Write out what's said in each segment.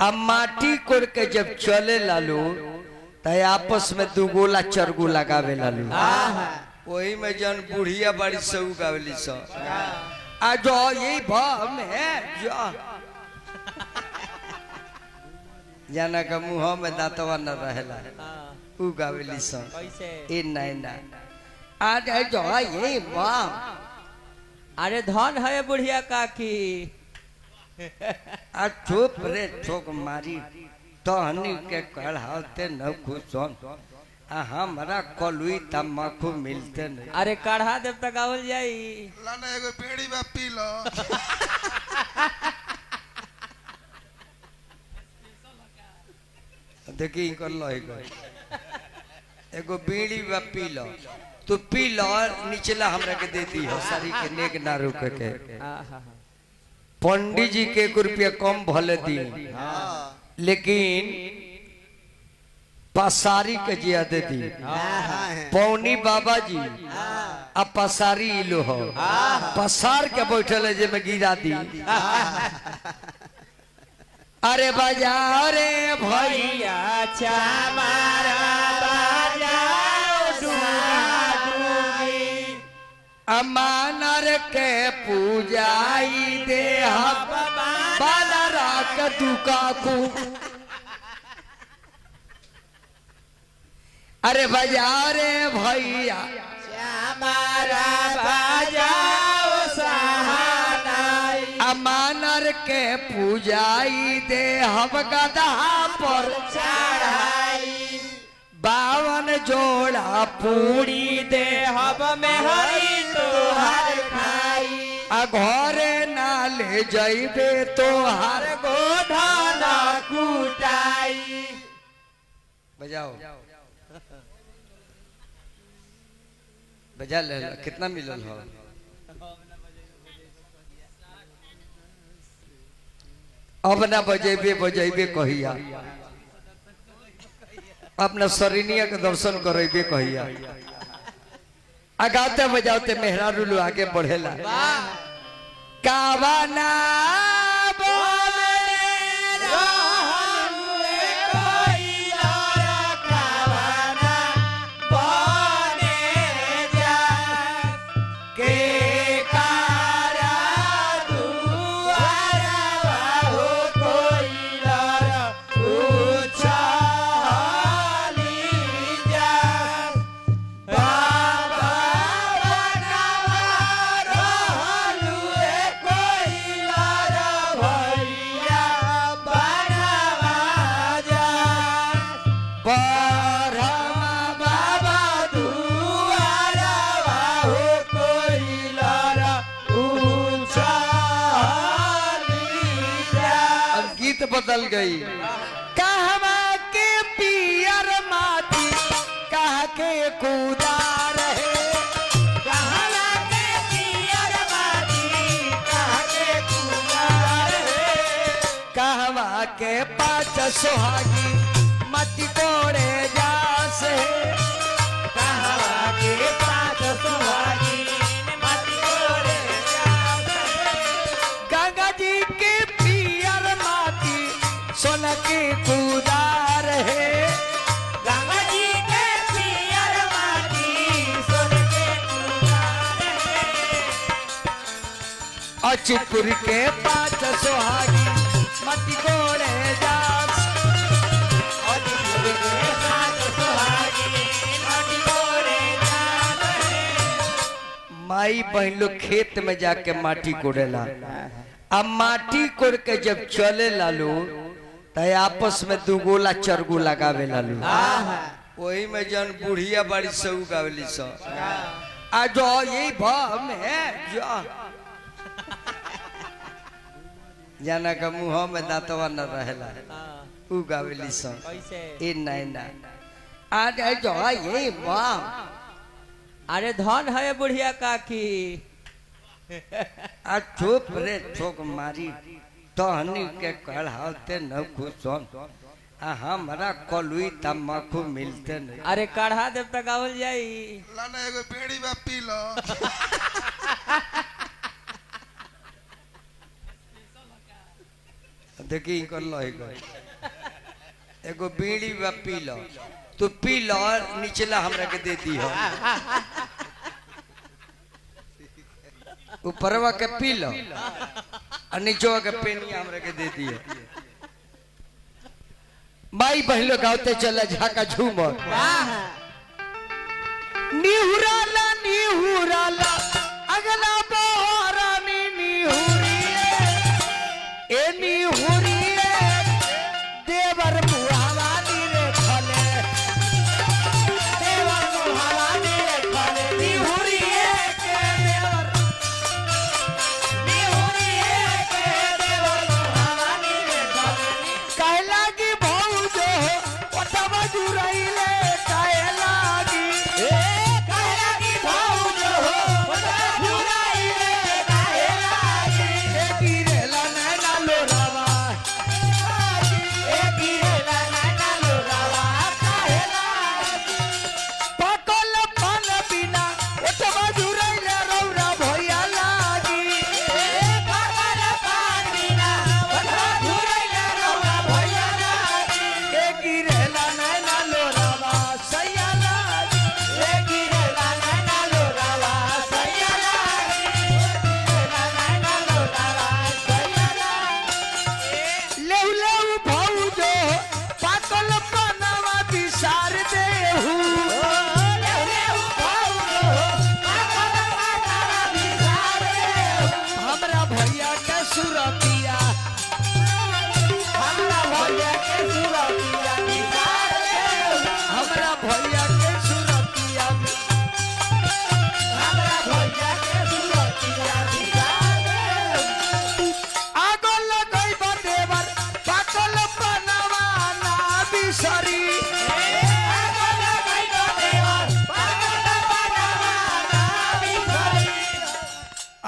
अब माटी कोड़ के जब चले लालू तो आपस में दू गोला चरगू लगावे लालू वही में जन बुढ़िया बड़ी से उगावली सो आ जो यही भाव में जो जाना का मुंह में दांतवा न रहेला उगावली सो ए नहीं ना आज जो यही भाव अरे धन है बुढ़िया काकी आ चुप रे ठोक मारी तो हनी के कढ़ाते न खुशन हमारा कलुई तम्बाकू मिलते नहीं। अरे काढ़ा देव तक आवल जाई लाना एगो बेड़ी बा पी लो देखी कर लो एगो बीड़ी बा पी लो तू पी लो निचला हमरा के देती हो सारी के नेक ना रुक के पंडित जी के 1 रुपया कम भले दी लेकिन पसारी के ज्यादा दी पौनी बाबा जी अब पसारी लो हो पसार के बैठल है जे में गिरा दी अरे बजाओ रे भैया चामारा बाजाओ अमानर के पूजाई दे बाला राख दुकाकू अरे बजाओ रे भैया चामारा बाजाओ सहानाई अमानर के पूजाई दे हम गधा पर चढ़ाई 52 जोड़ा पूरी दे हब में हरी तोहर खाई आ घरे ना ले जाइबे तो हर गोधा ना कुटाई बजाओ बजा ले कितना मिलल हो अब ना बजेबे बजेबे कहिया अपना शरीनिया के दर्शन करेबे कहिया गाते बजाते मेहरारू लो आगे बढ़ेला कावना बदल गई कहवा के पियर माटी कह के कूदार है कहवा के पियर माटी कह के कूदार है कहवा के 5 सुहागी मटी कोड़े जास है कहवा के 5 सुहागी मटी कोड़े जास है गंगा जी के पियर माटी सोन के कूदार है गंगा जी के पियर माटी सोन के कूदार है अचितपुर के 5 सुहागी मटी कोड़े जास अचितपुर के 5 सुहागी मटी कोड़े जास है माई बहन लोग खेत में जाके माटी कोड़ेला अब माटी कोड़ के जब चले लालू तो आपस में 2 गोला चरगू लगावे लालू वही में जन बुढ़िया बड़ी से उगावली सो आ जो यही भाव में जो जाना का मुंह में दांतवा न रहेला उगावली सो ए नहीं ना आज जो यही भाव अरे धन है बुढ़िया काकी आ चुप रे ठोक मारी तो हनी के कढ़ाते न खुशन हमारा कलुई तम्बाकू मिलते नहीं। अरे काढ़ा देव तक आवल जाई लाना एगो बेड़ी बा पी लो देखी कर लो एगो बीड़ी बा पी लो तू पी लो निचला हमरा के दे दी हो ऊपरवा के पी लो और नीचवा के पेनिया हमरा के दे दी माई बहलो गावते चला झाका झूमर निहुराला अगला बोहरानी निहुरिए ए निहुरिए देवर मुहावानी रे खले देवर मुहावानी रे खले निहुरिए के देवर मुहावानी रे खले कहला की भौजो ओटवा जुराइले कहला की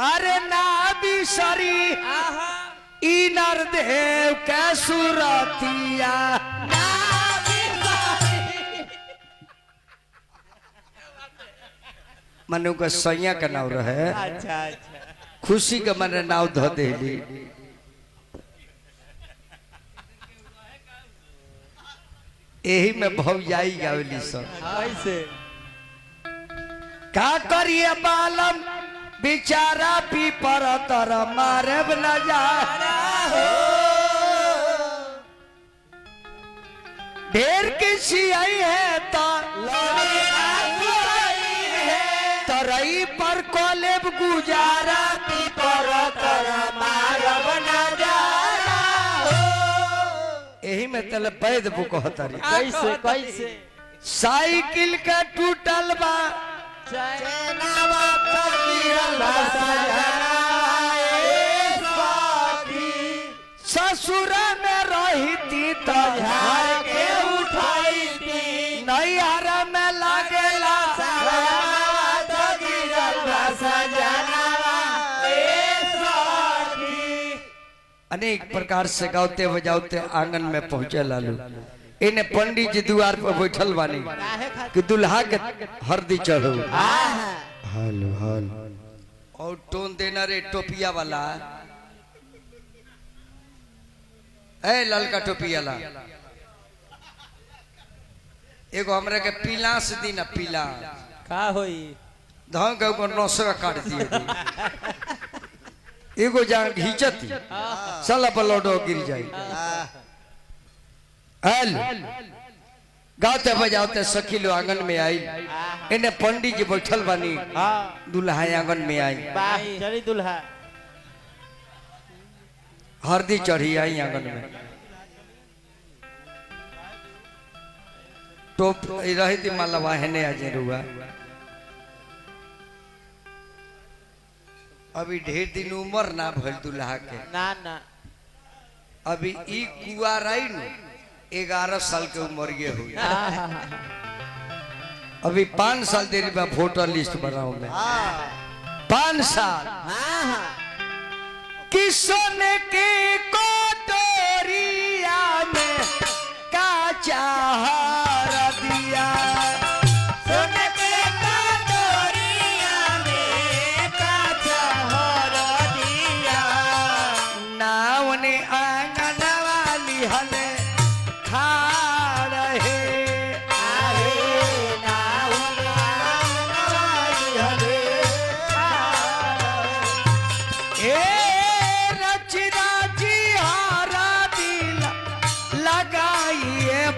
अरे ना बिसरी इनर देव के सुरतिया मनु का सैया का नाव रहे अच्छा अच्छा खुशी का मन नाव धो देली यही में भौजाई गावली सब कैसे का करिए बालम बिचारा पी पर तर मारे नजारा हो ढेर किसी आई है तो तरई पर कोलेब गुजारा पी पर तर मारब नजारा हो यही में तले पैद बुक होतरी कैसे कैसे साइकिल का टूटल बा ससुर में रही तो झाड़ के उठाई नैहर में लगेला अनेक प्रकार से गाते बजाते आंगन में पहुंचे लालू इन्हें पंडित जी द्वार पर बैठल बानी कि दुल्हा के हरदी चढ़ो हालो हालो और टोन देना रे टोपिया वाला ए ललका टोपिया वाला एगो हमरा के पीलास दी ना पीला का होई धन के ऊपर नसवा काट दिए एगो जान घिचती साला बलोडो गिर जाई हेल गाते बजाते सखी लो आंगन में आई इन्हें पंडित जी बैठल बानी दुल्हा आंगन में आई चली दुल्हा हरदी चढ़ी आई आंगन में टोप रही थी मालवा हेने आजे रुआ अभी ढेर दिन उम्र ना भइल दुल्हा के ना ना अभी ई कुआर आई नु 11 साल के उम्र ये हुई अभी 5 साल देरी में वोटर लिस्ट बनाऊ मैं 5 साल किशन के कोटोरिया में का चाहर दिया सोने के कोटोरिया में का चाहर दिया नाव ने आंगन दिहले खा रहे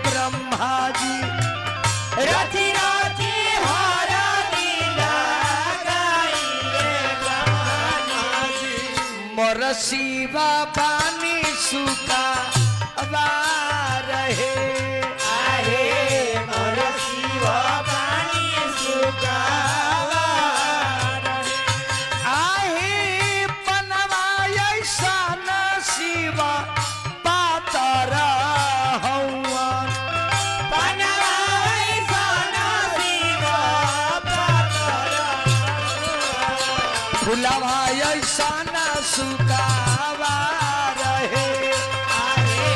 ब्रह्मा जी रची रची हारा दिला गाइए ब्रह्मा जी मोर शिवा पानी सुखा रहे आहे मोर शिवा पानी सुखा आहे बनवा ऐसा न शिवा पातर फुलवा ऐसा न सुखावा रहे आहे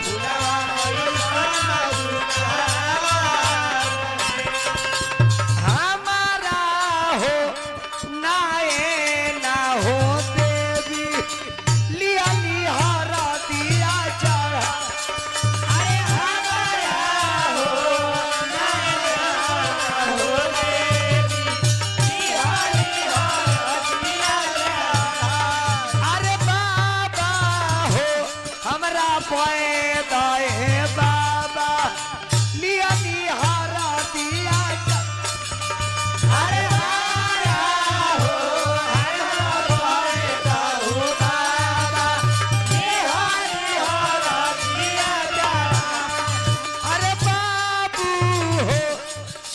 फुलवा ऐसा न सुखावा हमारा हो नाए ना हो देवी लिया लिहारा दिया चढ़ा अरे हमारा हो नाए हो देवी लिया अरे बाबा हो हमरा पैदा है बाबा लिया निहारा दिया अरे हमारा हो पैदा हो बाबा निहारा दिया अरे बाबू हो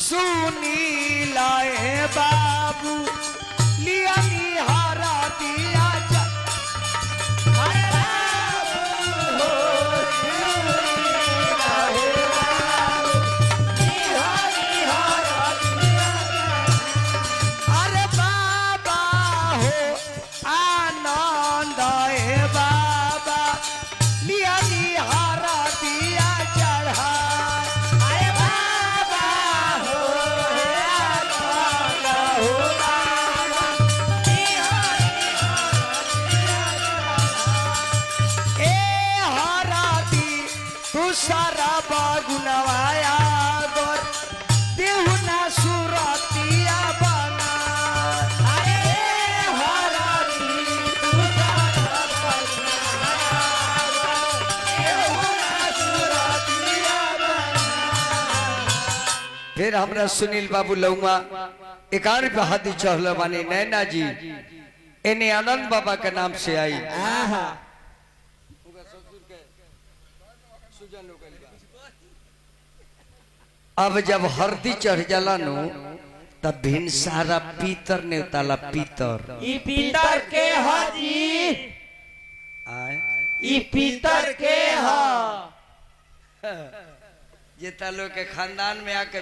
सुनी लाए बाबू लिया निहारा दिया अरे बाबा हो आनंद है बाबा लिया निहारा दिया चढ़ा अरे बाबा हो ए हराती तू सारा बागुनवाया गोर देहुना सुरतिया बना अरे हराती तू फिर हमरा सुनील बाबू लौमा 11 पे हाथी चढ़ल बानी नैना जी इन्हें आनंद बाबा के नाम से आई अब जब हरदी चढ़ जाला नु तब भिन सारा पीतर ने उताला पीतर ई पीतर के हाजी आए ई पीतर के हा जे तालो के खानदान में आके